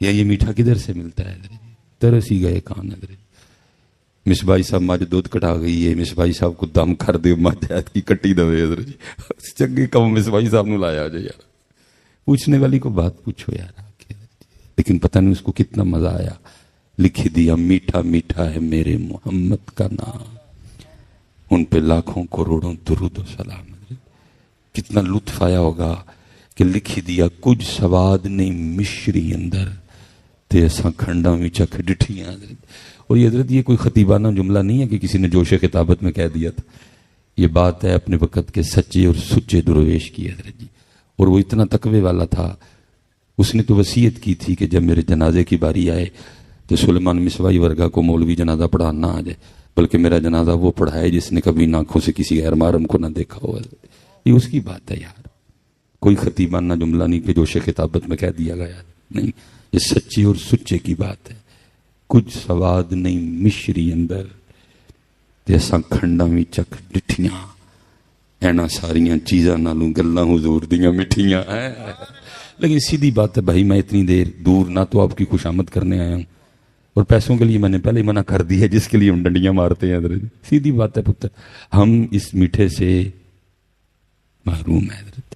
یا یہ میٹھا کدھر سے ملتا ہے حضرت جی؟ ترس ہی گئے کان حضرت جی. مصباحی صاحب مجھ دودھ کٹا گئی ہے، مصباحی صاحب کو دم کر دے مجھات کی کٹی دے حضرت جی. چنگے کم مصباحی صاحب نے لایا جائے یار. پوچھنے والی کو بات پوچھو یار. لیکن پتہ نہیں اس کو کتنا مزہ آیا. لکھ دیا میٹھا میٹھا ہے میرے محمد کا نام، ان پہ لاکھوں کروڑوں درود و سلام. کتنا لطف آیا ہوگا کہ لکھ دیا کچھ سواد نہیں مشری اندر تے اساں کھنڈا میں چکھ ڈٹھیاں. اور یہ حضرت یہ کوئی خطیبانہ جملہ نہیں ہے کہ کسی نے جوش خطابت میں کہہ دیا تھا. یہ بات ہے اپنے وقت کے سچے اور سچے درویش کی حضرت جی. اور وہ اتنا تقوی والا تھا، اس نے تو وصیت کی تھی کہ جب میرے جنازے کی باری آئے تو سلیمان مصباحی ورگا کو مولوی جنازہ پڑھانا آ جائے، بلکہ میرا جنازہ وہ پڑھائے جس نے کبھی آنکھوں سے کسی غیر محرم کو نہ دیکھا ہو. یہ اس کی بات ہے یار، کوئی خطیبانہ جملہ نہیں کہ جوش خطابت میں کہہ دیا گیا نہیں. یہ سچی اور سچے کی بات ہے. کچھ سواد نہیں مشری اندر جیسا کھنڈا میں چک ڈٹھیاں، اینا ساریاں چیزاں نالوں گلاں حضور دیاں مٹھیاں. لیکن سیدھی بات ہے بھائی، میں اتنی دیر دور نہ تو آپ کی خوشامد کرنے آیا ہوں، اور پیسوں کے لیے میں نے پہلے ہی منع کر دی ہے جس کے لیے ہم ڈنڈیاں مارتے ہیں حضرت. سیدھی بات ہے پتر، ہم اس میٹھے سے محروم ہیں حضرت.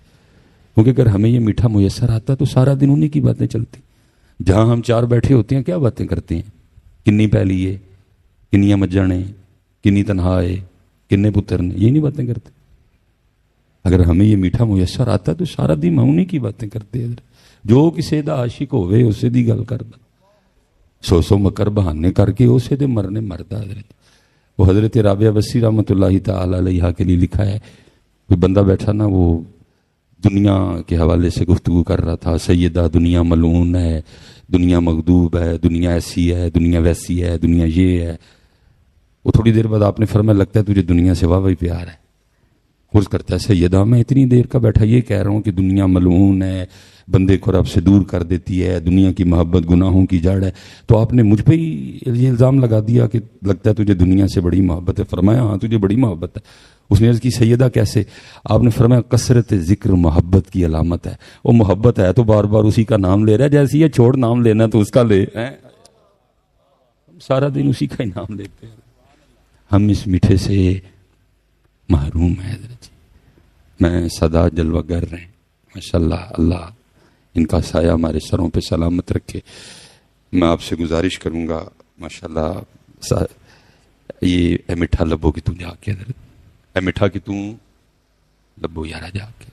کیونکہ اگر ہمیں یہ میٹھا میسر آتا تو سارا دن انہی کی باتیں چلتی. جہاں ہم چار بیٹھے ہوتے ہیں کیا باتیں کرتے ہیں؟ کنی پہلی ہے، کنیاں مجھاں نے، کنی تنہا ہے، کنے پتر نے، یہ نہیں باتیں کرتے. اگر ہمیں یہ میٹھا میسر آتا تو سارا دن ہم انہی کی باتیں کرتے ہیں. جو کسی دا عاشق ہوئے اسے دی گل کردا، سو مکر بہانے کر کے اسے دے مرنے مردا. حضرت وہ حضرت رابعہ بصری رحمۃ اللہ تعالی علیہ کے لیے لکھا ہے، کوئی بندہ بیٹھا نا، وہ دنیا کے حوالے سے گفتگو کر رہا تھا. سیدہ دنیا ملعون ہے، دنیا مغضوب ہے، دنیا ایسی ہے، دنیا ویسی ہے، دنیا یہ ہے. وہ تھوڑی دیر بعد آپ نے فرمایا لگتا ہے تجھے دنیا سے واہ پیار ہے. عرض کرتا ہے سیدہ میں اتنی دیر کا بیٹھا یہ کہہ رہا ہوں کہ دنیا ملعون ہے، بندے کو رب سے دور کر دیتی ہے، دنیا کی محبت گناہوں کی جڑ ہے، تو آپ نے مجھ پہ ہی یہ الزام لگا دیا کہ لگتا ہے تجھے دنیا سے بڑی محبت ہے. فرمایا ہاں تجھے بڑی محبت ہے. اس نے عرض کی سیدہ کیسے؟ آپ نے فرمایا کثرت ذکر محبت کی علامت ہے. وہ محبت ہے تو بار بار اسی کا نام لے رہا ہے، جیسے یہ چھوڑ نام لینا تو اس کا لے. سارا دن اسی کا ہی نام لیتے ہیں. ہم اس میٹھے سے محروم ہیں حضرت جی. میں سدا جلوہ گر رہے ہیں ماشاءاللہ. اللہ ان کا سایہ ہمارے سروں پہ سلامت رکھے. میں آپ سے گزارش کروں گا ماشاءاللہ، یہ اے میٹھا لبو کی تو جا کے حضرت، اے میٹھا کی تو لبو یارا جا کے،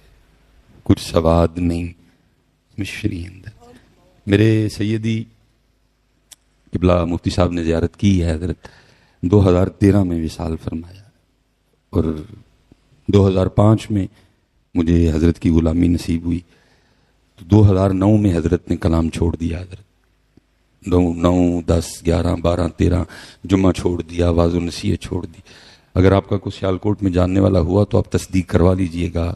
کچھ سواد نہیں مشری اندر. میرے سیدی قبلہ مفتی صاحب نے زیارت کی ہے حضرت، 2013 میں وصال فرمایا، اور 2005 میں مجھے حضرت کی غلامی نصیب ہوئی. تو 2009 میں حضرت نے کلام چھوڑ دیا. حضرت 9 10 11 12 13 جمعہ چھوڑ دیا، واعظ و نصیحت چھوڑ دی. اگر آپ کا کوئی سیالکوٹ میں جاننے والا ہوا تو آپ تصدیق کروا لیجئے گا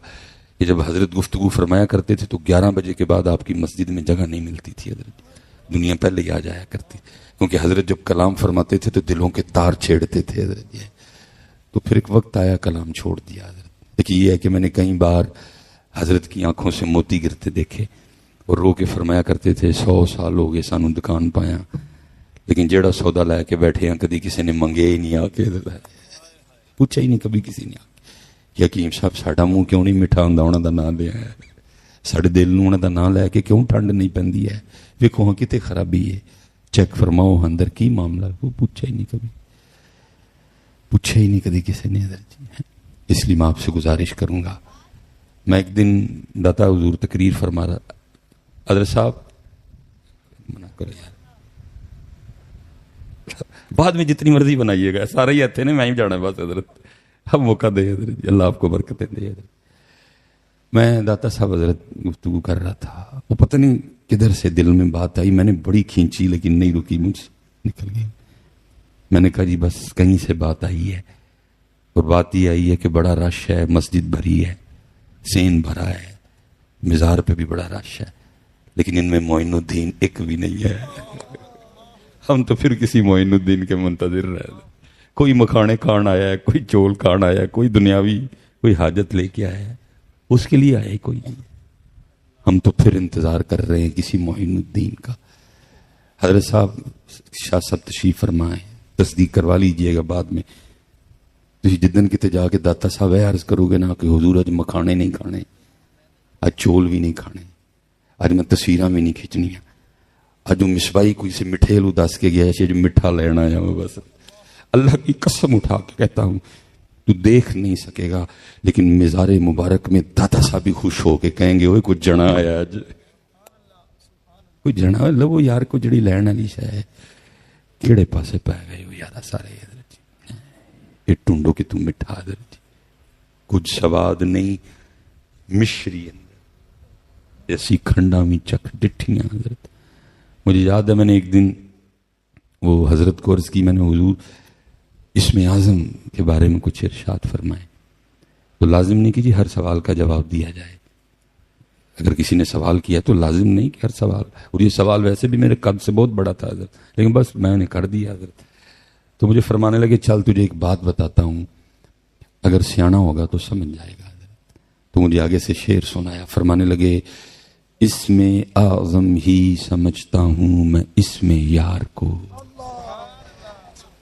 کہ جب حضرت گفتگو فرمایا کرتے تھے تو 11 بجے کے بعد آپ کی مسجد میں جگہ نہیں ملتی تھی. حضرت دنیا پہلے ہی آ جایا کرتی، کیونکہ حضرت جب کلام فرماتے تھے تو دلوں کے تار چھیڑتے تھے حضرت. تو پھر ایک وقت آیا کلام چھوڑ دیا حضرت. لیکن یہ ہے کہ میں نے کئی بار حضرت کی آنکھوں سے موتی گرتے دیکھے، اور رو کے فرمایا کرتے تھے 100 سال ہو گئے سانو دکان پایا، لیکن جیڑا سودا لے کے بیٹھے ہیں کدی کسی نے منگے ہی نہیں، آ کے پوچھا ہی نہیں کبھی کسی نے. کہ حکیم صاحب ساڈا منہ کیوں نہیں میٹھا ہوندا انہاں دا نام لیا ہے، ساڈے دل نوں انہاں دا نام لے کے کیوں ٹھنڈ نہیں پیندی ہے، ویکھو ہاں کتے خرابی ہے، چیک فرماؤ اندر کی معاملہ. وہ پوچھا ہی نہیں کبھی، پوچھا ہی نہیں کدی کسی نے حضرت جی. اس لیے میں آپ سے گزارش کروں گا، میں ایک دن داتا حضور تقریر فرما رہا، حضرت صاحب منع کرو یار، بعد میں جتنی مرضی بنائیے گا، سارے ہی ہتھے نے، میں ہی جانا ہے بس حضرت. ہم موقع دے حضرت، اللہ آپ کو برکتیں دے حضرت. میں داتا صاحب حضرت گفتگو کر رہا تھا، وہ پتہ نہیں کدھر سے دل میں بات آئی، میں نے بڑی کھینچی لیکن نہیں رکی، مجھ سے نکل گئی. میں نے کہا جی بس کہیں سے بات آئی ہے، اور بات یہ آئی ہے کہ بڑا رش ہے، مسجد بھری ہے، سین بھرا ہے، مزار پہ بھی بڑا رش ہے، لیکن ان میں معین الدین ایک بھی نہیں ہے. ہم تو پھر کسی معین الدین کے منتظر رہے. کوئی مکھانے کھان آیا ہے، کوئی چول کھان آیا ہے، کوئی دنیاوی کوئی حاجت لے کے آیا ہے، اس کے لیے آئے کوئی نہیں. ہم تو پھر انتظار کر رہے ہیں کسی معین الدین کا. حضرت صاحب شاہ صاحب تشریف فرمائیں، تصدیق کروا لیجئے گا بعد میں. تسی جدن کتے جا کے داتا صاحب ہے عرض کرو گے نا کہ حضور اج مکھانے نہیں کھانے، اج چول بھی نہیں کھانے، اج میں تصویراں بھی نہیں کھچنیاں، اج مصباحی کوئی سے مٹھے لو دس کے گیا ہے جو مٹھا لینا ہے. بس اللہ کی قسم اٹھا کے کہتا ہوں تو دیکھ نہیں سکے گا، لیکن مزار مبارک میں داتا صاحب بھی خوش ہو کے کہیں گے اوے کوئی جنا آیا اج، کوئی جنا لو یار کو جڑی لین والی شے ہے کیڑے پاسے پے گئے ہو یار سارے یہ ٹونڈو کہ تم مٹھا در جی کچھ سواد نہیں مشری اندر ایسی کھنڈا میں چکھ ڈٹھیاں. حضرت مجھے یاد ہے میں نے ایک دن وہ حضرت کو عرض کی، میں نے حضور اسم اعظم کے بارے میں کچھ ارشاد فرمائے. تو لازم نہیں کہ جی ہر سوال کا جواب دیا جائے، اگر کسی نے سوال کیا تو لازم نہیں کہ ہر سوال، اور یہ سوال ویسے بھی میرے قد سے بہت بڑا تھا حضرت، لیکن بس میں نے کر دیا حضرت. تو مجھے فرمانے لگے چل تجھے ایک بات بتاتا ہوں، اگر سیانا ہوگا تو سمجھ جائے گا. تو مجھے آگے سے شعر سنایا، فرمانے لگے اس میں اعظم ہی سمجھتا ہوں میں اس میں یار کو،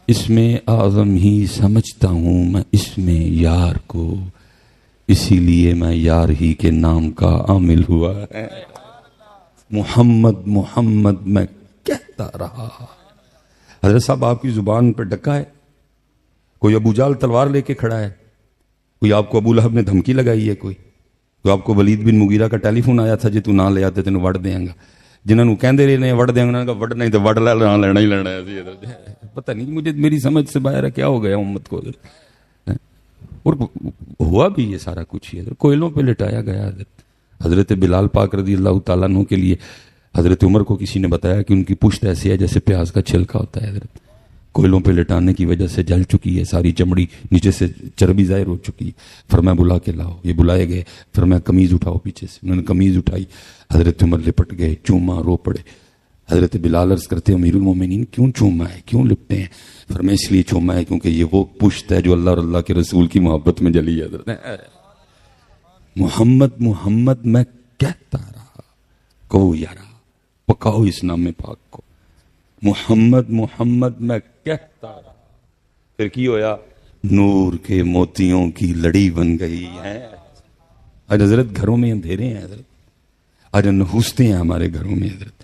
اس میں اعظم ہی سمجھتا ہوں میں اس میں یار کو، اسی لیے میں یار ہی کے نام کا عامل ہوا ہے. محمد محمد میں کہتا رہا. حضرت صاحب آپ کی زبان پہ ڈکا ہے، کوئی ابو جال تلوار لے کے کھڑا ہے، کوئی آپ کو ابو لہب نے دھمکی لگائی ہے، کوئی آپ کو ولید بن مغیرہ کا ٹیلی فون آیا تھا جی تو نہ لے آتے تینوں وڑ دیاں گا، جنہوں نے کہندے رہے وڑ دیاں گا، وڑ نہیں تو وڑ لینا ہی لینا ہے. پتہ نہیں مجھے میری سمجھ سے باہر ہے کیا ہو گیا امت کو. اور ہوا بھی یہ سارا کچھ ہی کوئلوں پہ لٹایا گیا. حضرت بلال پاک رضی اللہ تعالیٰ عنہ کے لیے حضرت عمر کو کسی نے بتایا کہ ان کی پشت ایسی ہے جیسے پیاز کا چھلکا ہوتا ہے. حضرت کوئلوں پہ لٹانے کی وجہ سے جل چکی ہے، ساری چمڑی نیچے سے چربی ظاہر ہو چکی ہے. فرمایا بلا کے لاؤ، یہ بلائے گئے. فرمایا قمیض اٹھاؤ پیچھے سے، انہوں نے قمیض اٹھائی. حضرت عمر لپٹ گئے، چوما رو پڑے. حضرت بلال عرض کرتے امیر المومنین کیوں چوما ہے، کیوں لپٹے ہیں؟ فرمایا اس لیے چوما ہے کیونکہ یہ وہ پشت ہے جو اللہ اور اللہ کے رسول کی محبت میں جلی ہے. حضرت محمد محمد میں کہتا رہا، کہو یارا پکاؤ اس نام پاک کو، محمد محمد میں کہتا رہا. پھر کی ہویا؟ نور کے موتیوں کی لڑی بن گئی ہے. آج حضرت گھروں میں اندھیرے ہیں، حضرت آج نحوستے ہیں ہمارے گھروں میں. حضرت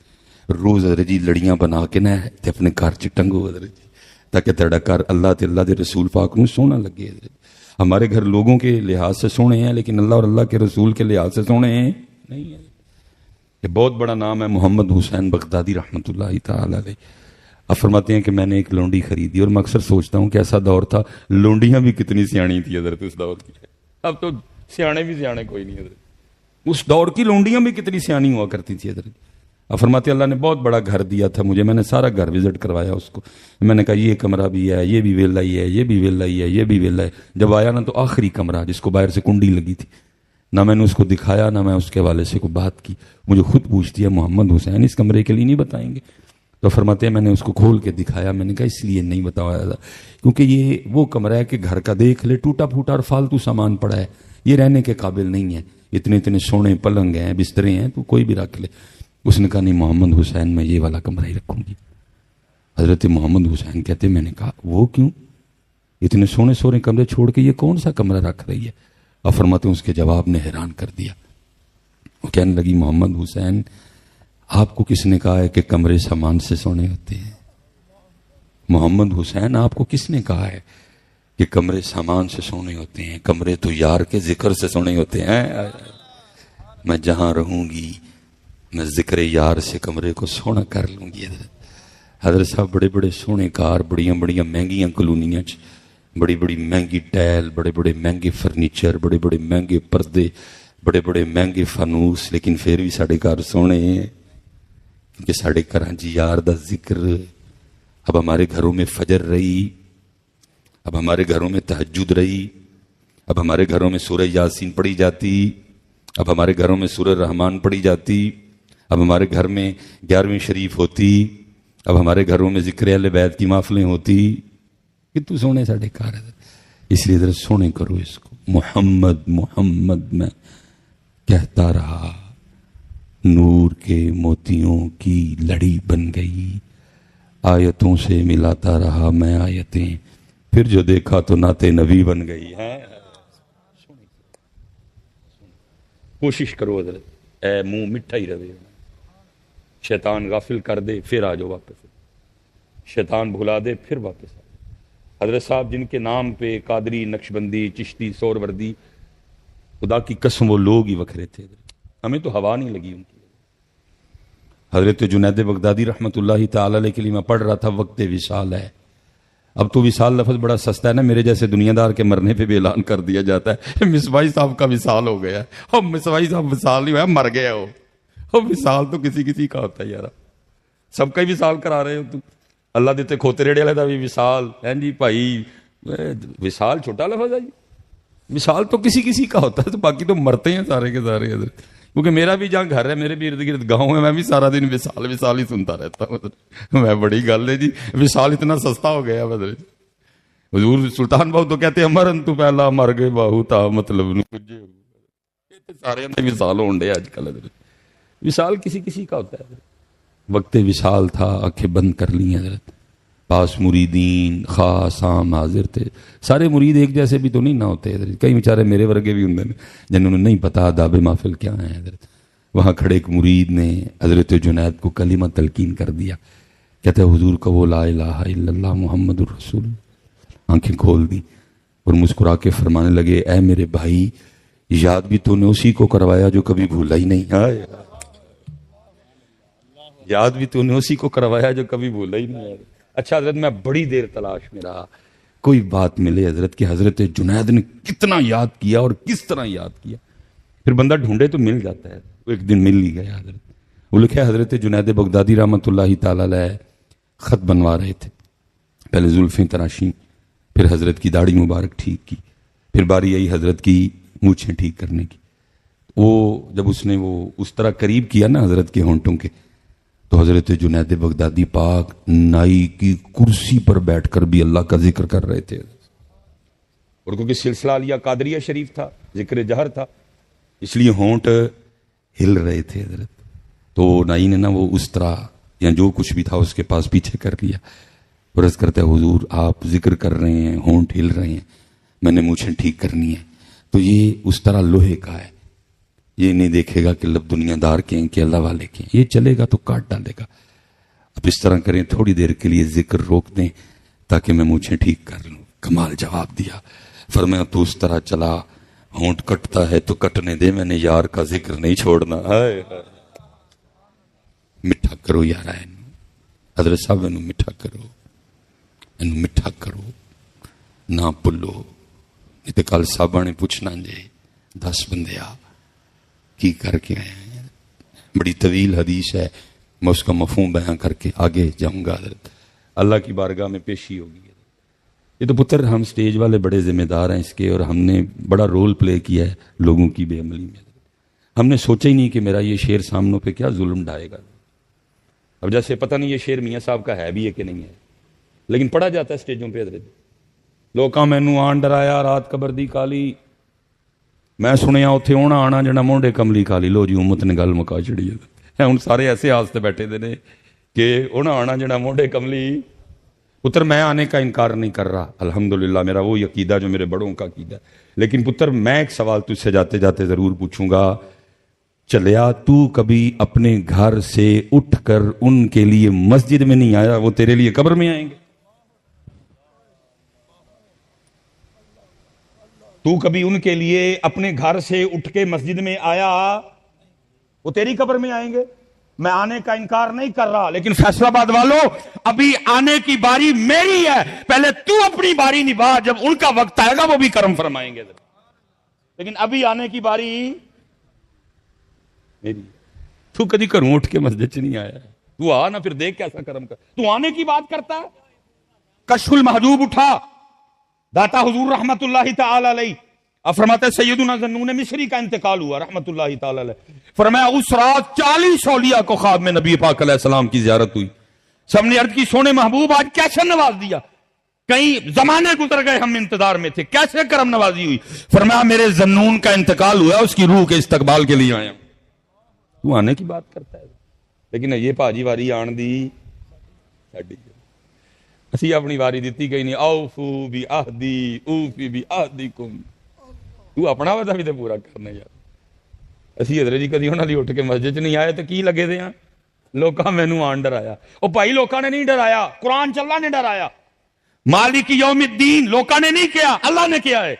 روز حضرت جی لڑیاں بنا کے نہ اپنے گھر چ ٹنگو حضرت جی، تاکہ تیرا گھر اللہ تے اللہ دے رسول پاک نو سونا لگے. حضرت ہمارے گھر لوگوں کے لحاظ سے سونے ہیں لیکن اللہ اور اللہ کے رسول کے لحاظ سے سونے ہیں نہیں ہے. یہ بہت بڑا نام ہے محمد حسین بغدادی رحمۃ اللہ تعالی علیہ. اب فرماتے ہیں کہ میں نے ایک لونڈی خریدی، اور میں اکثر سوچتا ہوں کہ ایسا دور تھا لونڈیاں بھی کتنی سیاਣੀ تھی حضرت اس دور کی. اب تو سیانے بھی سیانے کوئی نہیں حضرت، اس دور کی لونڈیاں بھی کتنی سیاਣੀ ہوا کرتی تھی حضرت. اب فرماتے اللہ نے بہت بڑا گھر دیا تھا مجھے، میں نے سارا گھر وزٹ کروایا اس کو. میں نے کہا یہ کمرہ بھی ہے، یہ بھی ویلا ہی ہے، یہ بھی ویلا ہی ہے، یہ بھی ویلا ہے. جب آیا نا تو آخری کمرہ جس کو باہر سے کنڈی لگی تھی، نہ میں نے اس کو دکھایا نہ میں اس کے حوالے سے کوئی بات کی. مجھے خود پوچھتی ہے محمد حسین اس کمرے کے لیے نہیں بتائیں گے؟ تو فرماتے ہیں میں نے اس کو کھول کے دکھایا. میں نے کہا اس لیے نہیں بتایا تھا کیونکہ یہ وہ کمرہ ہے کہ گھر کا دیکھ لے ٹوٹا پھوٹا اور فالتو سامان پڑا ہے، یہ رہنے کے قابل نہیں ہے. اتنے اتنے سونے پلنگ ہیں، بسترے ہیں، تو کوئی بھی رکھ لے. اس نے کہا نہیں محمد حسین میں یہ والا کمرہ ہی رکھوں گی. حضرت محمد حسین کہتے میں نے کہا وہ کیوں؟ اتنے سونے سونے کمرے چھوڑ کے یہ کون سا کمرہ رکھ رہی ہے؟ اور فرماتے ہیں اس کے جواب نے حیران کر دیا. وہ کہنے لگی محمد حسین آپ کو کس نے کہا ہے کہ کمرے سامان سے سونے ہوتے ہیں؟ محمد حسین آپ کو کس نے کہا ہے کہ کمرے سامان سے سونے ہوتے ہیں؟ کمرے تو یار کے ذکر سے سونے ہوتے ہیں. میں جہاں رہوں گی میں ذکر یار سے کمرے کو سونا کر لوں گی. حضرت صاحب بڑے بڑے سونے کار، بڑیاں بڑیاں مہنگیاں کلونیاں بڑی بڑی مہنگی ٹائل، بڑے بڑے مہنگے فرنیچر، بڑے بڑے مہنگے پردے، بڑے بڑے مہنگے فانوس، لیکن پھر بھی ساڑھے گھر سونے ہیں کیونکہ ساڑھے گھراں جی یار دا ذکر. اب ہمارے گھروں میں فجر رہی، اب ہمارے گھروں میں تہجد رہی، اب ہمارے گھروں میں سورہ یاسین پڑھی جاتی، اب ہمارے گھروں میں سورہ رحمان پڑھی جاتی، اب ہمارے گھر میں 11ویں شریف ہوتی، اب ہمارے گھروں میں ذکر اہل بیت کی محفلیں ہوتی. کتنے سونے ساڑھے کار ہے. اس لیے ذرا سونے کرو اس کو. محمد محمد میں کہتا رہا، نور کے موتیوں کی لڑی بن گئی. آیتوں سے ملاتا رہا میں آیتیں، پھر جو دیکھا تو نعت نبی بن گئی ہے۔ کوشش کرو حضرت، اے منہ مٹھا ہی رہے، شیطان غافل کر دے پھر آ جاؤ واپس، شیطان بھلا دے پھر واپس آ جاؤ۔ حضرت صاحب جن کے نام پہ قادری، نقشبندی، چشتی، سور وردی، خدا کی قسم وہ لوگ ہی وکھرے تھے، ہمیں تو ہوا نہیں لگی ان کی۔ حضرت جنید بغدادی رحمۃ اللہ تعالی علیہ کے لیے میں پڑھ رہا تھا، وقت وصال ہے۔ اب تو وصال لفظ بڑا سستا ہے نا، میرے جیسے دنیا دار کے مرنے پہ بھی اعلان کر دیا جاتا ہے مصباحی صاحب کا وصال ہو گیا ہے۔ اب مصباحی صاحب وصال نہیں ہوا، مر گیا ہو۔ اب وصال تو کسی کسی کا ہوتا ہے یار، سب کا ہی وصال کرا رہے ہو تم۔ اللہ دیتے کھوتے ریڑے والے کا بھی وصال ہے جی بھائی، وصال چھوٹا لفظ ہے جی، وصال تو کسی کسی کا ہوتا ہے، تو باقی تو مرتے ہیں سارے کے سارے حضرت۔ کیونکہ میرا بھی جہاں گھر ہے، میرے بھی ارد گرد گاؤں ہے، میں بھی سارا دن وصال وصال ہی سنتا رہتا ہوں۔ میں بڑی گل ہے جی، وصال اتنا سستا ہو گیا حضرت۔ حضور سلطان بہو تو کہتے ہیں مرن تو پہلا مر گئے باہو تا مطلب سارے وصال ہون ڈے آج کل حضرت۔ وصال کسی کسی کا ہوتا ہے۔ وقت وصال تھا، آنکھیں بند کر لی حضرت، پاس مریدین خاص عام حاضر تھے۔ سارے مرید ایک جیسے بھی تو نہیں نہ ہوتے حضرت، کئی بیچارے میرے ورگے بھی ہوں جنہوں نے نہیں پتا آداب محفل کیا ہے حضرت۔ وہاں کھڑے ایک مرید نے حضرت جنید کو کلمہ تلقین کر دیا، کہتے حضور کا وہ لا الہ الا اللہ محمد الرسول۔ آنکھیں کھول دی اور مسکرا کے فرمانے لگے، اے میرے بھائی، یاد بھی تو نے اسی کو کروایا جو کبھی بھولا ہی نہیں ہے، یاد بھی تو نے اسی کو کروایا جو کبھی بھولا ہی نہیں ہے۔ اچھا حضرت، میں بڑی دیر تلاش میں رہا کوئی بات ملے حضرت کہ حضرت جنید نے کتنا یاد کیا اور کس طرح یاد کیا۔ پھر بندہ ڈھونڈے تو مل جاتا ہے، وہ ایک دن مل ہی گیا حضرت۔ وہ لکھے حضرت جنید بغدادی رحمۃ اللہ تعالی علیہ خط بنوا رہے تھے، پہلے زلفیں تراشیں، پھر حضرت کی داڑھی مبارک ٹھیک کی، پھر باری آئی حضرت کی مونچھیں ٹھیک کرنے کی۔ وہ جب اس نے وہ اس طرح قریب کیا نا حضرت کے ہونٹوں کے، تو حضرت جنید بغدادی پاک نائی کی کرسی پر بیٹھ کر بھی اللہ کا ذکر کر رہے تھے، اور کیونکہ سلسلہ علیہ قادریہ شریف تھا، ذکر جہر تھا، اس لیے ہونٹ ہل رہے تھے حضرت۔ تو نائی نے نا وہ اس طرح یا جو کچھ بھی تھا اس کے پاس پیچھے کر لیا، اور عرض کرتے حضور آپ ذکر کر رہے ہیں، ہونٹ ہل رہے ہیں، میں نے مونچھیں ٹھیک کرنی ہے۔ تو یہ اس طرح لوہے کا ہے، یہ نہیں دیکھے گا کہ لب دنیا دار کے ہیں کہ اللہ والے کے ہیں، یہ چلے گا تو کاٹ ڈالے گا۔ اب اس طرح کریں، تھوڑی دیر کے لیے ذکر روک دیں تاکہ میں مونچھیں ٹھیک کر لوں۔ کمال جواب دیا، فرمایا تو اس طرح چلا، ہونٹ کٹتا ہے تو کٹنے دے، میں نے یار کا ذکر نہیں چھوڑنا۔ میٹھا کرو یار، حضرت صاحب انہوں میٹھا کرو، انہوں میٹھا کرو، نہ بھولو، نہیں تو کل صاحبہ نے پوچھنا جے 10 بندے آ کی کر کے آئے ہیں۔ بڑی طویل حدیث ہے، میں اس کا مفہوم بیان کر کے آگے جاؤں گا حضرت، اللہ کی بارگاہ میں پیشی ہوگی۔ یہ تو پتر ہم سٹیج والے بڑے ذمہ دار ہیں اس کے، اور ہم نے بڑا رول پلے کیا ہے لوگوں کی بے عملی میں۔ ہم نے سوچا ہی نہیں کہ میرا یہ شعر سامنوں پہ کیا ظلم ڈھائے گا۔ اب جیسے پتہ نہیں یہ شعر میاں صاحب کا ہے بھی ہے کہ نہیں ہے، لیکن پڑھا جاتا ہے سٹیجوں پہ حضرت۔ لوکاں مینوں آن ڈرایا رات قبر دی کالی، میں سنیا اتنے ہونا آنا جنا مونڈے کملی کالی۔ لو جی امت نے گل مکا چڑی ہے، ہوں سارے ایسے آستے بیٹھے دے نے کہ ہونا آنا جنا مونڈے کملی۔ پتر میں آنے کا انکار نہیں کر رہا، الحمدللہ میرا وہی عقیدہ جو میرے بڑوں کا عقیدہ ہے، لیکن پتر میں ایک سوال تجھ سے جاتے جاتے ضرور پوچھوں گا، چلیا تو کبھی اپنے گھر سے اٹھ کر ان کے لیے مسجد میں نہیں آیا، وہ تیرے لیے قبر میں آئیں گے؟ تو کبھی ان کے لیے اپنے گھر سے اٹھ کے مسجد میں آیا، وہ تیری قبر میں آئیں گے؟ میں آنے کا انکار نہیں کر رہا، لیکن فیصلہ آباد والوں ابھی آنے کی باری میری ہے، پہلے تو اپنی باری نبھا، جب ان کا وقت آئے گا وہ بھی کرم فرمائیں گے، لیکن ابھی آنے کی باری میری۔ تو کدی گھروں اٹھ کے مسجد چ نہیں آیا، تو آ نا، پھر دیکھ کیسا کرم کر۔ تو آنے کی بات کرتا ہے، کشف المحجوب اٹھا، داتا حضور رحمت اللہ تعالی علیہ، اب فرماتے سیدنا ذنون مصری کا انتقال ہوا رحمت اللہ تعالی علیہ، فرمایا اس رات 40 اولیاء کو خواب میں نبی پاک علیہ السلام کی زیارت ہوئی۔ سب نے عرض کی سونے محبوب آج کیسے نواز دیا، کئی زمانے گزر گئے ہم انتظار میں تھے، کیسے کرم نوازی ہوئی؟ فرمایا میرے ذنون کا انتقال ہوا، اس کی روح کے استقبال کے لیے آیا۔ تو آنے کی بات کرتا ہے، لیکن یہ پاجی واری آن دی اسی اپنی واری دیتی گئی نہیں. اوفو بی عہدی اوفی بی عہدکم. تو اپنا وعدہ بھی تے پورا کرنا یار. اسی حضرت جی کدی انہاں دی اٹھ کے مسجد چ نہیں آئے تو کی لگے دے ہاں لوکاں مینوں آن ڈرایا. او بھائی لوکاں نے نہیں ڈرایا, قرآن چ اللہ نے ڈرایا. مالک یوم الدین لوکاں نے نہیں کیا, اللہ نے کیا ہے.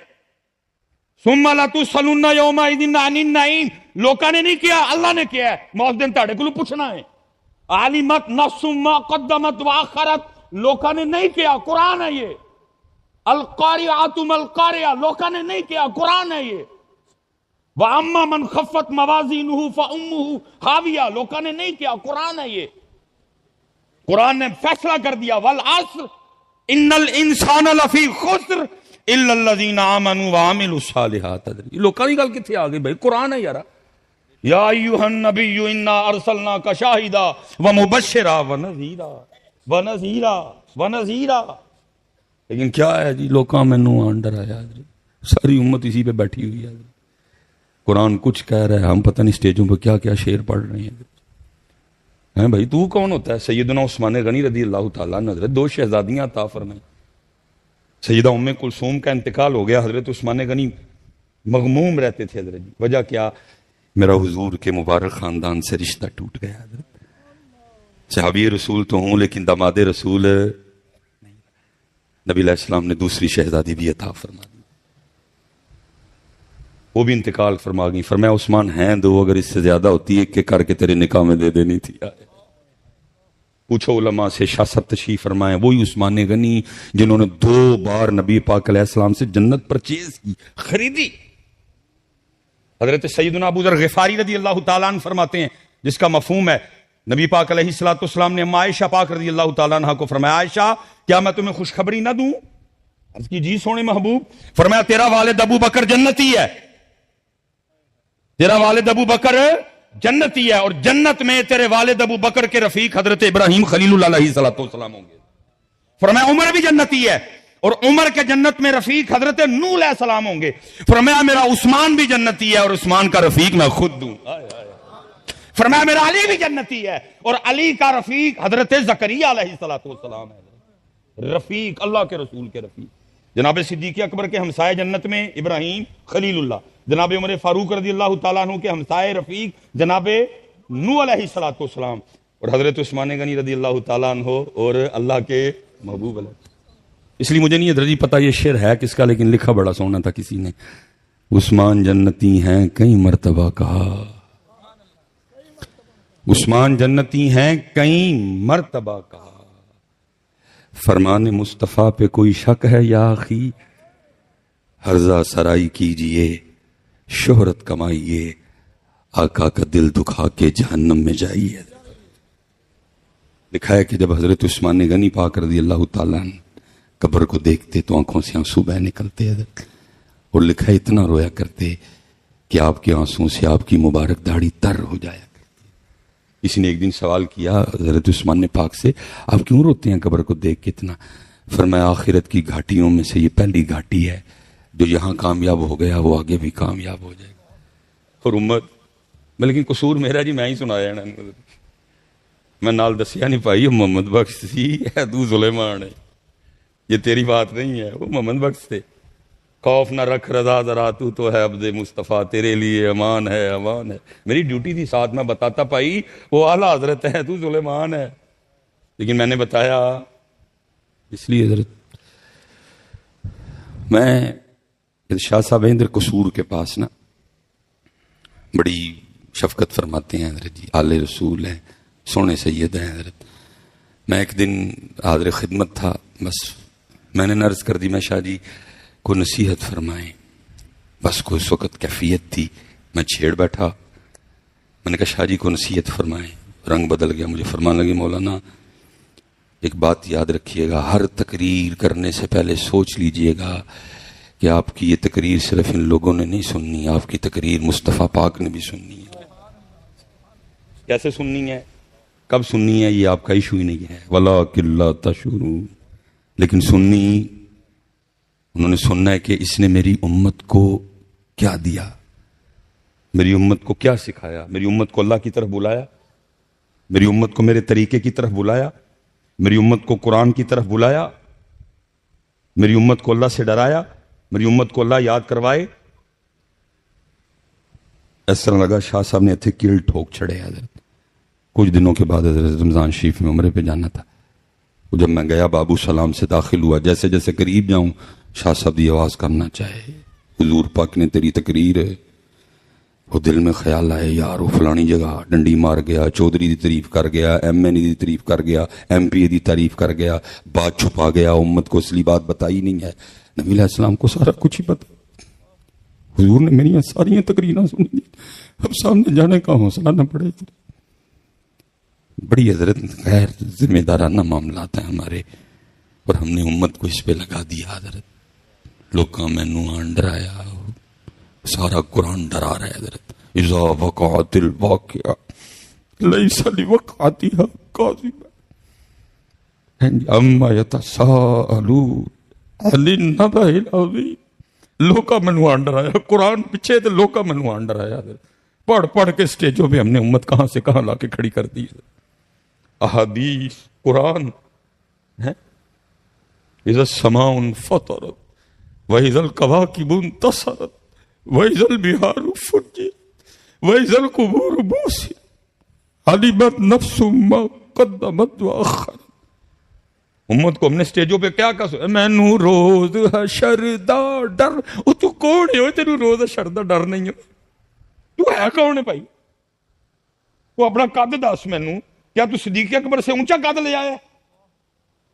ثم لتسألن یومئذ عن النعیم لوکاں نے نہیں کیا, اللہ نے کیا ہے. موت دن تہاڈے کولوں پوچھنا ہے. علمت نفس ما قدمت واخرت لوکاں نے نہیں کیا, قرآن ہے یہ. القارعۃ ما القارعہ لوکاں نے نہیں کیا, قرآن ہے یہ. وَأَمَّا مَنْ خَفَّتْ مَوَازِينُهُ فَأُمُّهُ ہاویہ لوکاں نے نہیں کیا, قرآن ہے یہ. قرآن نے فیصلہ کر دیا والعصر ان الانسان لفی خسر الا الذین آمنوا وعملوا الصالحات. لوکاں دی گل کتھے آ گئی بھائی, قرآن ہے یار. یا ایھا النبی انا ارسلناک شاہدا ومبشرا ونذیرا. لیکن کیا ہے جی, لوکاں مینوں آن ڈرایا, ساری امت اسی پہ بیٹھی ہوئی ہے. قرآن کچھ کہہ رہا ہے, ہم پتہ نہیں اسٹیجوں پہ کیا کیا شعر پڑھ رہے ہیں بھائی. تو کون ہوتا ہے؟ سیدنا عثمان غنی رضی اللہ تعالیٰ عنہ حضرت 2 شہزادیاں عطا فرمائیں. سیدہ ام کلثوم کا انتقال ہو گیا, حضرت عثمان غنی مغموم رہتے تھے. حضرت جی وجہ کیا؟ میرا حضور کے مبارک خاندان سے رشتہ ٹوٹ گیا. حضرت صحابی رسول تو ہوں لیکن داماد رسول نبی علیہ السلام نے دوسری شہزادی بھی عطا فرما دی, وہ بھی انتقال فرما گئی. فرمایا عثمان ہیں 2, اگر اس سے زیادہ ہوتی ایک کر کے تیرے نکاح میں دے دینی تھی. پوچھو علماء سے, شاہ صاحب تشریف فرمائیں, وہی عثمان غنی جنہوں نے 2 بار نبی پاک علیہ السلام سے جنت پرچیز کی, خریدی. حضرت سیدنا ابو ذر غفاری رضی اللہ تعالیٰ عنہ فرماتے ہیں, جس کا مفہوم ہے نبی پاک علیہ السلام نے عائشہ پاک رضی اللہ تعالیٰ عنہ کو فرمایا, عائشہ کیا میں تمہیں خوشخبری نہ دوں؟ عرض کی جی سونے محبوب. فرمایا تیرا والد ابو بکر جنتی ہے, تیرا والد ابو بکر جنتی ہے, اور جنت میں تیرے والد ابو بکر کے رفیق حضرت ابراہیم خلیل اللہ علیہ السلام ہوں گے. فرمایا عمر بھی جنتی ہے, اور عمر کے جنت میں رفیق حضرت نوح علیہ السلام ہوں گے. فرمایا میرا عثمان بھی جنتی ہے, اور عثمان کا رفیق میں خود دوں. فرمایا میرا علی بھی جنتی ہے, اور علی کا رفیق حضرت زکریا علیہ السلام ہے. رفیق اللہ کے رسول کے رفیق. جناب صدیق اکبر کے ہمسائے جنت میں ابراہیم خلیل اللہ, جناب عمر فاروق رضی اللہ تعالیٰ عنہ کے ہمسائے رفیق جناب نوح علیہ السلام, اور حضرت عثمان غنی رضی اللہ تعالیٰ عنہ اور اللہ کے محبوب علیہ. اس لیے مجھے نہیں حضرت جی پتا یہ شعر ہے کس کا, لیکن لکھا بڑا سونا تھا کسی نے. عثمان جنتی ہیں کئی مرتبہ کہا, عثمان جنتی ہیں کئی مرتبہ کہا, فرمان مصطفیٰ پہ کوئی شک ہے یا آخی, ہرزہ سرائی کیجئے شہرت کمائیے, آقا کا دل دکھا کے جہنم میں جائیے. لکھا ہے کہ جب حضرت عثمان غنی پاک رضی اللہ تعالیٰ عنہ قبر کو دیکھتے تو آنکھوں سے آنسو بہہ نکلتے حضرت, اور لکھا ہے اتنا رویا کرتے کہ آپ کے آنسوں سے آپ کی مبارک داڑھی تر ہو جایا کرتی. کسی نے ایک دن سوال کیا حضرت عثمان پاک سے, آپ کیوں روتے ہیں قبر کو دیکھ کے اتنا؟ فرمایا آخرت کی گھاٹیوں میں سے یہ پہلی گھاٹی ہے, جو یہاں کامیاب ہو گیا وہ آگے بھی کامیاب ہو جائے گا. اور امت میں, لیکن قصور میرا جی میں ہی سنایا نا, میں نال دسیا نہیں پائی. محمد بخش سی ہے, تو سلیمان ہے, یہ تیری بات نہیں ہے, وہ محمد بخش تھے. خوف نہ رکھ رضا ذرا تو ہے عبد مصطفیٰ, تیرے لیے امان ہے امان ہے. میری ڈیوٹی تھی ساتھ میں بتاتا پائی وہ اعلیٰ حضرت ہے, تو سلیمان ہے, لیکن میں نے بتایا اس لیے حضرت. میں شاہ صاحب اندر قصور کے پاس نا بڑی شفقت فرماتے ہیں حضرت جی, آل رسول ہیں, سونے سید ہیں حضرت. میں ایک دن حاضر خدمت تھا, بس میں نے عرض کر دی میں شاہ جی کو نصیحت فرمائیں. بس کو اس وقت کیفیت تھی, میں چھیڑ بیٹھا. میں نے کہا شاہ جی کو نصیحت فرمائیں. رنگ بدل گیا, مجھے فرمان لگے مولانا ایک بات یاد رکھیے گا, ہر تقریر کرنے سے پہلے سوچ لیجئے گا کہ آپ کی یہ تقریر صرف ان لوگوں نے نہیں سننی, آپ کی تقریر مصطفیٰ پاک نے بھی سننی ہے. کیسے سننی ہے, کب سننی ہے, یہ آپ کا ایشو ہی نہیں ہے. وَلَٰكِن لَا تَشْعُرُونَ, لیکن سننی انہوں نے سننا ہے کہ اس نے میری امت کو کیا دیا, میری امت کو کیا سکھایا, میری امت کو اللہ کی طرف بلایا, میری امت کو میرے طریقے کی طرف بلایا. میری امت کو قرآن کی طرف بلایا، میری امت کو اللہ سے ڈرایا، میری امت کو اللہ یاد کروائے. اس طرح لگا شاہ صاحب نے اتنے کیل ٹھوک چھڑے. حضرت کچھ دنوں کے بعد حضرت رمضان شریف میں عمرے پہ جانا تھا. جب میں گیا بابو سلام سے داخل ہوا، جیسے جیسے قریب جاؤں شاہ صاحب دی آواز کرنا چاہے حضور پاک نے تیری تقریر ہے. وہ دل میں خیال آئے یار وہ فلانی جگہ ڈنڈی مار گیا، چودھری دی تعریف کر گیا، ایم این دی تعریف کر گیا، ایم پی دی تعریف کر گیا، بات چھپا گیا، امت کو اصلی بات بتائی نہیں ہے. نبی علیہ السلام کو سارا کچھ ہی پتا. حضور نے میری ساری تقریریں سنی دی، اب سامنے جانے کا حوصلہ نہ پڑے. بڑی حضرت غیر ذمہ دارانہ معاملات ہیں ہمارے، اور ہم نے امت کو اس پہ لگا دیا. حضرت لوکاں مینوں آن ڈرایا، سارا قرآن ڈرا رہا ہے. حضرت اذا وقعت الواقعہ لیس لوقعتها کاذبہ اما یتساءلون عن النبأ العظیم. لوکاں مینوں آن ڈرایا، قرآن پیچھے تے لوکاں مینوں آن ڈرایا. پڑھ پڑھ کے سٹیجوں پہ ہم نے امت کہاں سے کہاں لا کے کھڑی کر دی. احادیث قرآن ہے. اذا السماء انفطرت واذا الكواكب انتصرت واذا البحار فجرت واذا القبور بوسرت علمت نفس ما قدمت واخرت. امت کو ہم نے سٹیجوں پہ کیا کہا؟ مینوں روز حشر دا ڈر. او تو کون ہے؟ تینوں روز حشر دا ڈر نہیں ہے؟ تو ہے کون ہے بھائی؟ تو اپنا قد دس مینوں. کیا تو صدیق اکبر سے اونچا قد لے آیا؟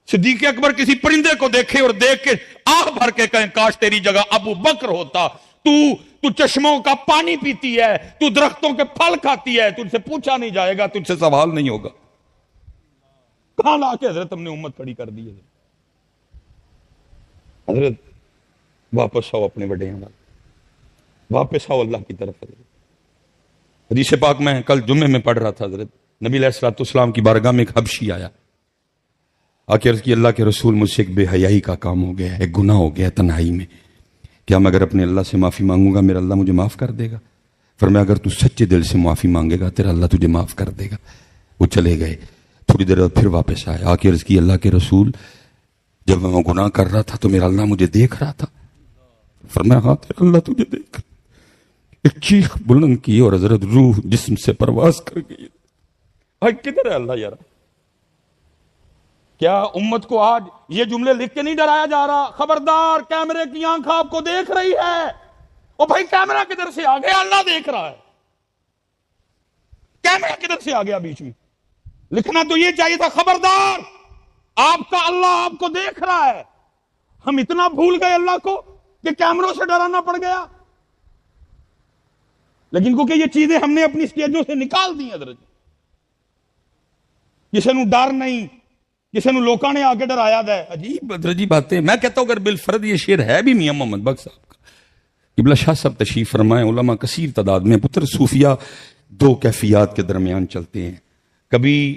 صدیق اکبر کسی پرندے کو دیکھے اور دیکھ کے آہ بھر کے کہیں کاش تیری جگہ ابو بکر ہوتا. تو چشموں کا پانی پیتی ہے، تو درختوں کے پھل کھاتی ہے، تجھ سے پوچھا نہیں جائے گا، تجھ سے سوال نہیں ہوگا. کہاں لا کے حضرت ہم نے امت کھڑی کر دی ہے. حضرت واپس آؤ اپنے بڑے ہیں، واپس آؤ اللہ کی طرف. حدیث پاک میں کل جمعے میں پڑھ رہا تھا. حضرت نبی علیہ الصلوۃ والسلام کی بارگاہ میں ایک حبشی آیا، آ کے عرض کی اللہ کے رسول مجھ سے ایک بے حیائی کا کام ہو گیا ہے، ایک گناہ ہو گیا ہے تنہائی میں. کیا میں اگر اپنے اللہ سے معافی مانگوں گا میرا اللہ مجھے معاف کر دے گا؟ فرمایا اگر تو سچے دل سے معافی مانگے گا تیرا اللہ تجھے معاف کر دے گا. وہ چلے گئے. تھوڑی دیر بعد پھر واپس آئے، آ کے عرض کی اللہ کے رسول جب میں گناہ کر رہا تھا تو میرا اللہ مجھے دیکھ رہا تھا. فرمایا ہاں تیرا اللہ تجھے دیکھ. ایک چیخ بلند کی اور حضرت روح جسم سے پرواز کر گئی. آج کدھر ہے اللہ یار؟ کیا امت کو آج یہ جملے لکھ کے نہیں ڈرایا جا رہا؟ خبردار کیمرے کی آنکھ آپ کو دیکھ رہی ہے. او بھائی کیمرہ کدھر سے آ گیا؟ اللہ دیکھ رہا ہے. کیمرہ کدھر سے آ گیا بیچ میں؟ لکھنا تو یہ چاہیے تھا خبردار آپ کا اللہ آپ کو دیکھ رہا ہے. ہم اتنا بھول گئے اللہ کو کہ کیمروں سے ڈرانا پڑ گیا. لیکن کیونکہ یہ چیزیں ہم نے اپنی سٹیجوں سے نکال دی. حضرت کسی نو ڈر نہیں، کسی نو لوکاں نے آ کے ڈرایا ہے. عجیب عجیب باتیں. میں کہتا ہوں اگر بالفرد یہ شعر ہے بھی میاں محمد بخش صاحب کا. قبلہ شاہ صاحب تشریف فرمائے، علماء کثیر تعداد میں. پتر صوفیہ دو کیفیات کے درمیان چلتے ہیں، کبھی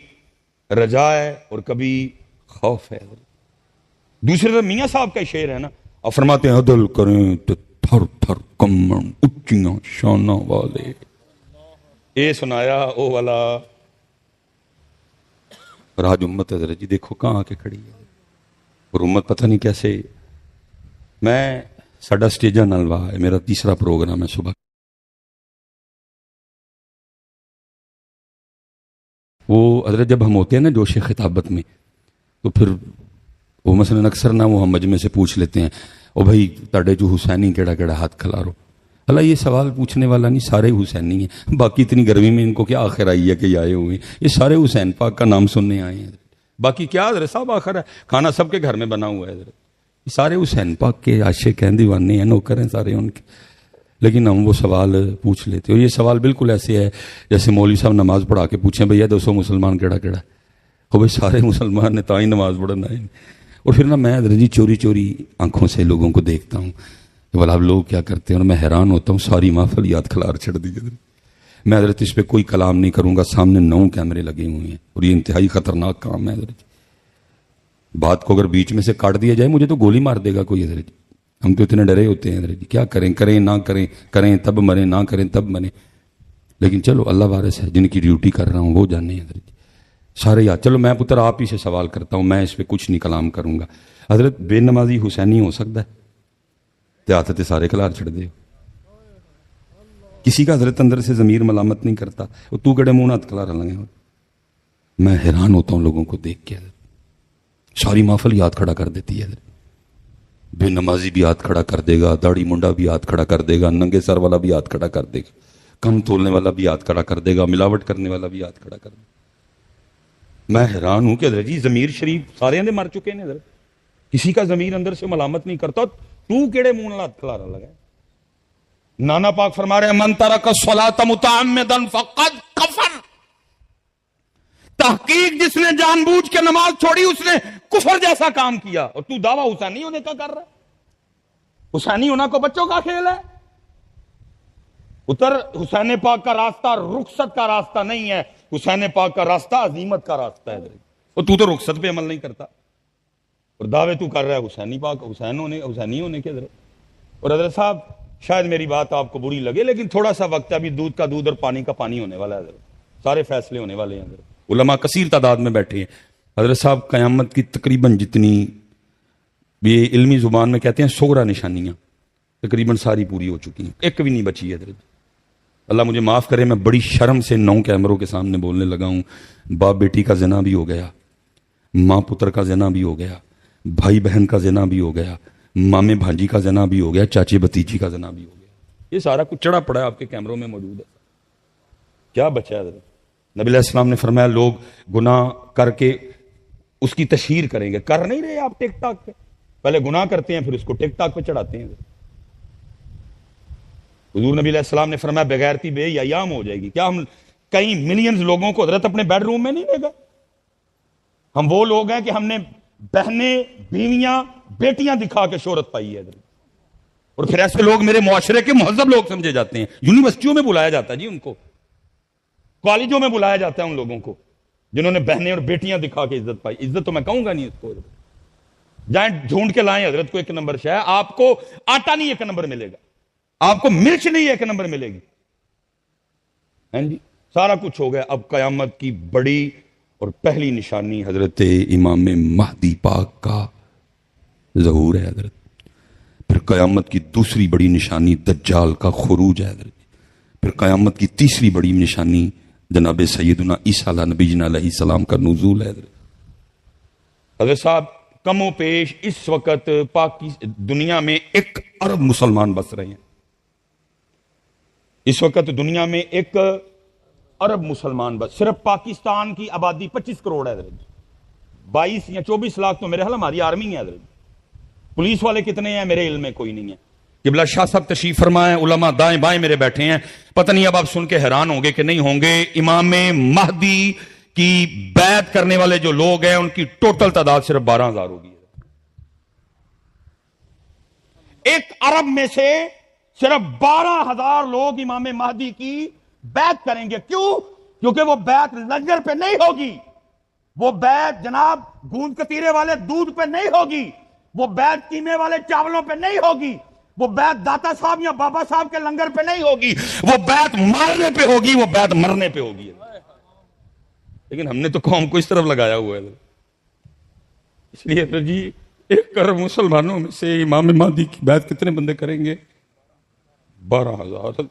رجا ہے اور کبھی خوف ہے. دوسرے طرف میاں صاحب کا شعر ہے نا، اور فرماتے ہیں عدل کریں تو تھر تھر کمن اچیاں شانہ والے. اے سنایا او والا. اور آج امت حضرت جی دیکھو کہاں آ کے کھڑی ہے. اور امت پتہ نہیں کیسے. میں ساڈا سٹیجہ نلوا ہے، میرا تیسرا پروگرام ہے صبح. وہ حضرت جب ہم ہوتے ہیں نا جوش خطابت میں تو پھر وہ مثلا اکثر نہ وہ ہم مجمع سے پوچھ لیتے ہیں او بھائی تاڑے جو حسینی کیڑا کیڑا ہاتھ کھلارو. اللہ یہ سوال پوچھنے والا نہیں، سارے حسینی ہیں. باقی اتنی گرمی میں ان کو کیا آخر آئی ہے کہ یہ آئے ہوئے ہیں؟ یہ سارے حسین پاک کا نام سننے آئے ہیں. باقی کیا حضرت صاحب آخر ہے، کھانا سب کے گھر میں بنا ہوا ہے. حضرت یہ سارے حسین پاک کے عاشق ہیں، دیوانے ہیں، نوکر ہیں سارے ان کے. لیکن ہم وہ سوال پوچھ لیتے. اور یہ سوال بالکل ایسے ہے جیسے مولوی صاحب نماز پڑھا کے پوچھیں بھیا دوسو مسلمان کیڑا کیڑا ہے. وہ بھائی سارے مسلمان نے تائی نماز پڑھنا ہے. اور پھر نا میں حضرت جی چوری چوری آنکھوں سے لوگوں کو دیکھتا ہوں بھلا اب لوگ کیا کرتے ہیں، اور میں حیران ہوتا ہوں. ساری محفل یاد کھلار چھڑ دی. میں حضرت اس پہ کوئی کلام نہیں کروں گا. سامنے 9 کیمرے لگے ہوئے ہیں اور یہ انتہائی خطرناک کام ہے. حضرت بات کو اگر بیچ میں سے کاٹ دیا جائے مجھے تو گولی مار دے گا کوئی. حضرت ہم تو اتنے ڈرے ہوتے ہیں. حضرت کیا کریں، کریں نہ کریں، کریں تب مریں نہ کریں تب مریں. لیکن چلو اللہ وارث ہے، جن کی ڈیوٹی کر رہا ہوں وہ جانے. حضرت سارے یاد. چلو میں پتر آپ ہی سے سوال کرتا ہوں, میں اس پہ کچھ نہیں کلام کروں گا. حضرت بے نمازی حسینی ہو سکتا ہے؟ ہاتھ تے سارے کھلار چھڑ دے. کسی کا حضرت اندر سے ضمیر ملامت نہیں کرتا, وہ تو کڑے منہ ہاتھ کھلار لگے. میں حیران ہوتا ہوں لوگوں کو دیکھ کے. ساری محفل یاد کھڑا کر دیتی ہے. بے نمازی بھی ہاتھ کھڑا کر دے گا, داڑھی منڈا بھی ہاتھ کھڑا کر دے گا, ننگے سر والا بھی ہاتھ کھڑا کر دے گا, کم تولنے والا بھی ہاتھ کھڑا کر دے گا, ملاوٹ کرنے والا بھی ہاتھ کھڑا کر دے گا. میں حیران ہوں کہ حضرت جی ضمیر شریف سارے اندر مر چکے ہیں. حضرت کسی کا ضمیر اندر سے ملامت نہیں کرتا, تو کیڑے منہ ہاتھ کھلارا لگا. نانا پاک فرما رہے ہیں من ترک الصلاۃ متعمدا فقد کفر. تحقیق جس نے جان بوجھ کے نماز چھوڑی اس نے کفر جیسا کام کیا. اور تو دعویٰ حسینی ہونے کا کر رہا ہے. حسینی ہونا کو بچوں کا کھیل ہے. اتر حسین پاک کا راستہ رخصت کا راستہ نہیں ہے, حسین پاک کا راستہ عظیمت کا راستہ ہے. اور تو رخصت پہ عمل نہیں کرتا اور دعوے تو کر رہا ہے حسینی پاک حسینی ہونے کے. حضرت اور حضرت صاحب شاید میری بات آپ کو بری لگے لیکن تھوڑا سا وقت ہے, ابھی دودھ کا دودھ اور پانی کا پانی ہونے والا ہے. حضرت سارے فیصلے ہونے والے ہیں. حضرت علماء کثیر تعداد میں بیٹھے ہیں. حضرت صاحب قیامت کی تقریباً جتنی یہ علمی زبان میں کہتے ہیں سغرا نشانیاں تقریباً ساری پوری ہو چکی ہیں, ایک بھی نہیں بچی ہے. حضرت اللہ مجھے معاف کرے, میں بڑی شرم سے 9 کیمروں کے سامنے بولنے لگا ہوں. باپ بیٹی کا زنا بھی ہو گیا, ماں پتر کا زنا بھی ہو گیا, بھائی بہن کا زنا بھی ہو گیا, مامے بھانجی کا زنا بھی ہو گیا, چاچے بھتیجی کا زنا بھی ہو گیا. یہ سارا کچھ چڑھا پڑا ہے آپ کے کیمروں میں موجود ہے. کیا بچا ہے؟ حضرت نبی علیہ السلام نے فرمایا لوگ گناہ کر کے اس کی تشہیر کریں گے. کر نہیں رہے آپ ٹک ٹاک پہ, پہلے گناہ کرتے ہیں پھر اس کو ٹک ٹاک پہ چڑھاتے ہیں. حضور نبی علیہ السلام نے فرمایا بغیرتی بے ایام ہو جائے گی. کیا ہم کئی ملینز لوگوں کو حضرت اپنے بیڈ روم میں نہیں لے گا؟ ہم وہ لوگ ہیں کہ ہم نے بہنیں بیویاں بیٹیاں دکھا کے شہرت پائی ہے. اور پھر ایسے لوگ میرے معاشرے کے مہذب لوگ سمجھے جاتے ہیں. یونیورسٹیوں میں بلایا جاتا ہے جی, ان کو کالجوں میں بلایا جاتا ہے ان لوگوں کو جنہوں نے بہنیں اور بیٹیاں دکھا کے عزت پائی. عزت تو میں کہوں گا نہیں اس کو. جائیں ڈھونڈ کے لائیں حضرت کو 1 نمبر شے. آپ کو آٹا نہیں 1 نمبر ملے گا, آپ کو مرچ نہیں 1 نمبر ملے گی. جی سارا کچھ ہو گیا. اب قیامت کی بڑی اور پہلی نشانی حضرت امام مہدی پاک کا ظہور ہے. حضرت پھر قیامت کی دوسری بڑی نشانی دجال کا خروج ہے. حضرت پھر قیامت کی تیسری بڑی نشانی جناب سیدنا عیسیٰ نبی علیہ السلام کا نزول ہے. حضرت صاحب کم و پیش اس وقت دنیا میں 1 ارب مسلمان بس رہے ہیں. اس وقت دنیا میں 1 ارب مسلمان بس, صرف پاکستان کی آبادی 25 کروڑ ہے. حضرت 22 یا 24 لاکھ تو میرے خیال ہماری آرمی ہے. حضرت پولیس والے کتنے ہیں میرے علم میں کوئی نہیں ہے. قبلہ شاہ صاحب تشریف فرمائیں, علماء دائیں بائیں میرے بیٹھے ہیں. پتہ نہیں اب آپ سن کے حیران ہوں گے کہ نہیں ہوں گے, امام مہدی کی بیعت کرنے والے جو لوگ ہیں ان کی ٹوٹل تعداد صرف 12,000 ہوگی. 1 ارب میں سے صرف 12,000 لوگ امام مہدی کی بیعت کریں گے. کیوں؟ کیونکہ وہ بیعت لنگر پہ نہیں ہوگی, وہ بیعت جناب گوند کتیرے والے دودھ پہ نہیں ہوگی, وہ بیعت قیمے والے چاولوں پہ نہیں ہوگی, وہ بیعت داتا صاحب یا بابا صاحب کے لنگر پہ نہیں ہوگی, وہ بیعت مارنے پہ ہوگی, وہ بیعت مرنے پہ ہوگی. لیکن ہم نے تو قوم کو اس طرف لگایا ہوا ہے. اس لیے تو جی 1 ارب مسلمانوں میں سے امام مہدی کی بیعت کتنے بندے کریں گے؟ 12,000.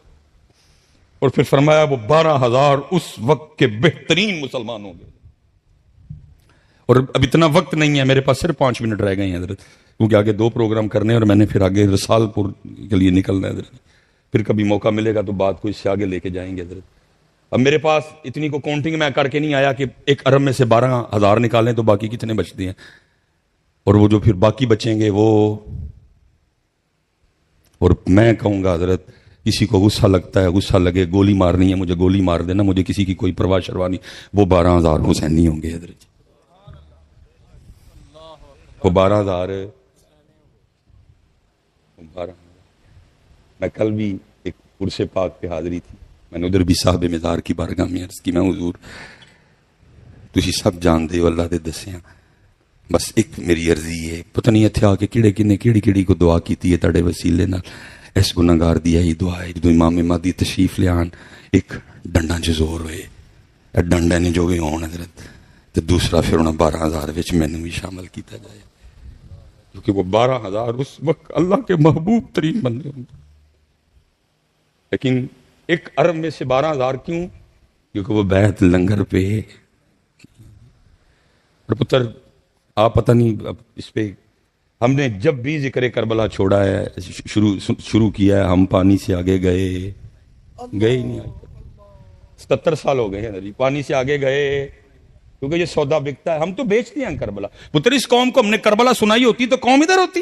اور پھر فرمایا وہ 12,000 اس وقت کے بہترین مسلمان ہوں گے. اور اب اتنا وقت نہیں ہے میرے پاس, صرف 5 منٹ رہ گئے ہیں حضرت, کیونکہ آگے 2 پروگرام کرنے ہیں اور میں نے پھر آگے رسال پور کے لیے نکلنا ہے. حضرت پھر کبھی موقع ملے گا تو بات کو اس سے آگے لے کے جائیں گے. حضرت اب میرے پاس اتنی کو کاؤنٹنگ میں کر کے نہیں آیا کہ 1 ارب میں سے 12,000 نکالیں تو باقی کتنے بچتے ہیں, اور وہ جو پھر باقی بچیں گے وہ. اور میں کہوں گا حضرت کسی کو غصہ لگتا ہے غصہ لگے, گولی مارنی ہے مجھے گولی مار دینا, مجھے کسی کی کوئی پرواہ شروا نہیں. وہ 12,000 حسینی ہوں گے. حضرت وہ 12,000 میں کل بھی ایک عرس پاک پہ حاضری تھی, میں نے ادھر بھی صاحب مزار کی بارگاہ میں عرض کی, میں حضور تسی سب جان دے اللہ دے دسیاں, بس ایک میری عرضی ہے, پتہ نہیں اتھے آ کے کیڑے کنے کیڑی کو دعا کیتی ہے تڑے وسیلے نال, اس گناہگار دی یہی دعا ہے جدو امام مہدی تشریف لے آن ایک ڈنڈا چ زور ہوئے, ڈنڈے نے جو بھی ہون حضرت تو دوسرا پھر انہیں 12,000 مینوں بھی شامل کیتا جائے، کیونکہ وہ 12,000 اس وقت اللہ کے محبوب ترین بندے ہوں گے. لیکن 1 ارب میں سے 12,000 کیوں؟ کیونکہ وہ بیعت لنگر پہ. اور پتر آپ پتہ نہیں اب اس پہ ہم نے جب بھی ذکر کربلا چھوڑا ہے، شروع کیا ہے، ہم پانی سے آگے گئے ہی نہیں. آج تک 77 سال ہو گئے ہیں پانی سے آگے گئے، کیونکہ یہ سودا بکتا ہے. ہم تو بیچتے ہیں کربلا. پتر اس قوم کو ہم نے کربلا سنائی ہوتی تو قوم ادھر ہوتی.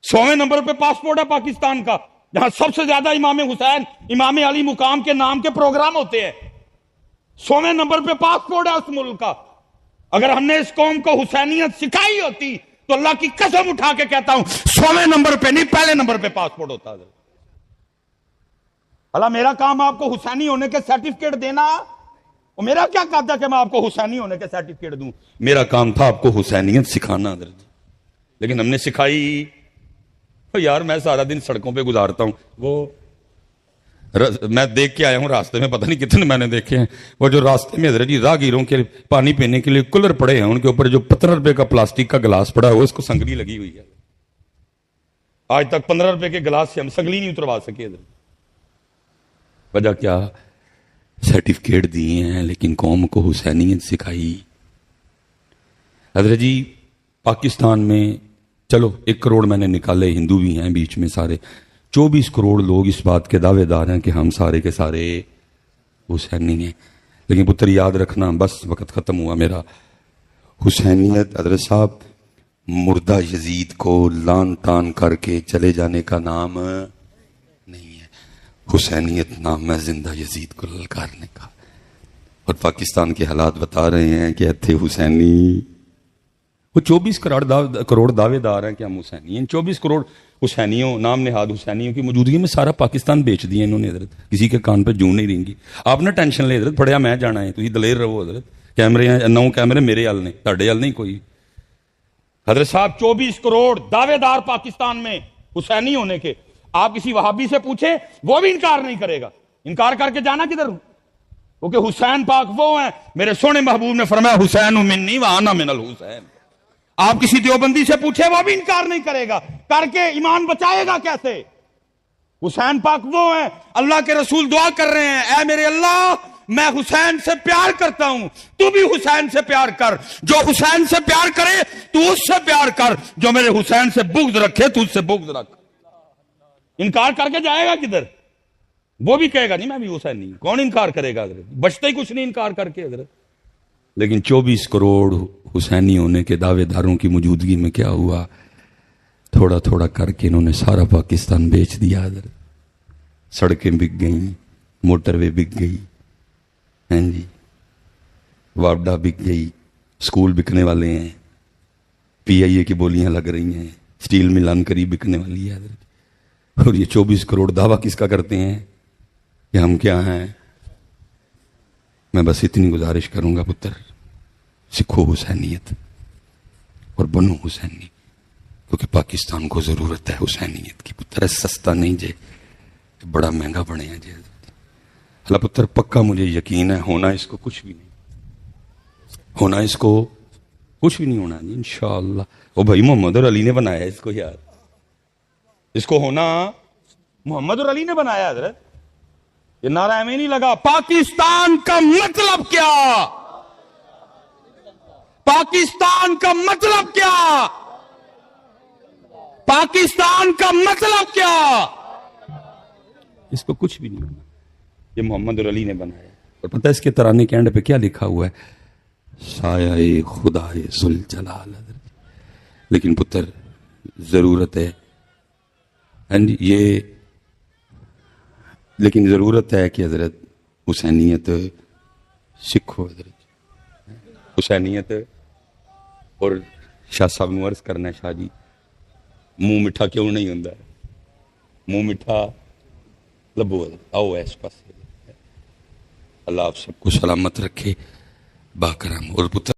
100ویں نمبر پہ پاسپورٹ ہے پاکستان کا، جہاں سب سے زیادہ امام حسین امام علی مقام کے نام کے پروگرام ہوتے ہیں. 100ویں نمبر پہ پاسپورٹ ہے اس ملک کا. اگر ہم نے اس قوم کو حسینیت سکھائی ہوتی تو اللہ کی قسم اٹھا کے کہتا ہوں 100ویں نمبر پہ نہیں، پہلے نمبر پہ پاسپورٹ ہوتا ہے. اللہ میرا کام آپ کو حسینی ہونے کے سرٹیفکیٹ دینا، اور میرا کیا کہتا ہے کہ میں آپ کو حسینی ہونے کے سرٹیفکیٹ دوں؟ میرا کام تھا آپ کو حسینیت سکھانا. لیکن ہم نے سکھائی. یار میں سارا دن سڑکوں پہ گزارتا ہوں، وہ میں دیکھ کے آیا ہوں راستے میں، پتہ نہیں کتنے میں نے دیکھے ہیں، وہ جو راستے میں حضرت جی راہگیروں کے پانی پینے کے لیے کولر پڑے ہیں، ان کے اوپر جو 15 روپے کا پلاسٹک کا گلاس پڑا ہے وہ اس کو سنگلی لگی ہوئی ہے. آج تک 15 روپے کے گلاس سے ہم سنگلی نہیں اتروا سکے. وجہ کیا؟ سرٹیفکیٹ دیے ہیں لیکن قوم کو حسینیت سکھائی. حضرت جی پاکستان میں چلو 1 کروڑ میں نے نکالے، ہندو بھی ہیں بیچ میں سارے، 24 کروڑ لوگ اس بات کے دعوے دار ہیں کہ ہم سارے کے سارے حسینی ہیں. لیکن پتر یاد رکھنا، بس وقت ختم ہوا میرا، حسینیت حضرت صاحب مردہ یزید کو لان تان کر کے چلے جانے کا نام نہیں ہے. حسینیت نام ہے زندہ یزید کو للکارنے کا. اور پاکستان کے حالات بتا رہے ہیں کہ تھے حسینی. وہ 24 کروڑ دعوے دار ہیں کہ ہم حسینی ہیں. 24 کروڑ حسینیوں، نام نہاد حسینیوں کی موجودگی میں سارا پاکستان بیچ دیا انہوں نے. حضرت کسی کے کان پہ جوں نہیں رہیں گی. آپ نہ ٹینشن لے حضرت، پڑھیا میں جانا ہے، تھی دلیر رہو. حضرت کیمرے ہیں 9 کیمرے میرے حل نہیں، تھوڑے حل نہیں کوئی. حضرت صاحب 24 کروڑ دعوے دار پاکستان میں حسینی ہونے کے. آپ کسی وہابی سے پوچھے وہ بھی انکار نہیں کرے گا. انکار کر کے جانا کدھر ہوں؟ کیونکہ حسین پاک وہ ہیں، میرے سونے محبوب نے فرمایا حسین منی وانا من الحسین. آپ کسی دیوبندی سے پوچھے وہ بھی انکار نہیں کرے گا. کر کے ایمان بچائے گا کیسے؟ حسین پاک وہ ہیں، اللہ کے رسول دعا کر رہے ہیں، اے میرے اللہ میں حسین سے پیار کرتا ہوں، تو بھی حسین سے پیار کر. جو حسین سے پیار کرے تو اس سے پیار کر، جو میرے حسین سے بغض رکھے تو اس سے بغض رکھ. انکار کر کے جائے گا کدھر؟ وہ بھی کہے گا نہیں میں بھی حسین نہیں. کون انکار کرے گا حضرت؟ بچتا ہی کچھ نہیں انکار کر کے حضرت. لیکن 24 کروڑ حسینی ہونے کے دعوے داروں کی موجودگی میں کیا ہوا؟ تھوڑا تھوڑا کر کے انہوں نے سارا پاکستان بیچ دیا. حضرت سڑکیں بک گئیں، موٹر وے بک گئی، ہیں جی واپڈا بک گئی، سکول بکنے والے ہیں، پی آئی اے کی بولیاں لگ رہی ہیں، سٹیل ملان کری بکنے والی ہے. حضرت اور یہ 24 کروڑ دعویٰ کس کا کرتے ہیں کہ ہم کیا ہیں؟ میں بس اتنی گزارش کروں گا پتر، سکھو حسینیت اور بنو حسینی، کیونکہ پاکستان کو ضرورت ہے حسینیت کی. پتر سستا نہیں جے، بڑا مہنگا بنے ہیں جی. اللہ پتر پکا مجھے یقین ہے ہونا اس کو کچھ بھی نہیں، ہونا اس کو کچھ بھی نہیں ہونا جی انشاءاللہ. وہ بھائی محمد اور علی نے بنایا اس کو، یار اس کو ہونا محمد اور علی نے بنایا. حضرت یہ نعرہ ہمیں نہیں لگا. پاکستان کا مطلب کیا؟ پاکستان کا مطلب کیا؟ پاکستان کا مطلب کیا؟ اس کو کچھ بھی نہیں ہونا. یہ محمد اور علی نے بنایا. اور پتہ ہے اس کے ترانے کے اینڈ پہ کیا لکھا ہوا ہے؟ سایہ خدا ذوالجلال. لیکن پتر ضرورت ہے یہ، لیکن ضرورت ہے کہ حضرت حسینیت سکھو. حضرت حسینیت. اور شاہ صاحب نے عرض کرنا ہے، شاہ جی منہ میٹھا کیوں نہیں ہوتا؟ منہ میٹھا لبو. آؤ اس پاس. اللہ آپ سب کو سلامت رکھے باکرم. اور پتر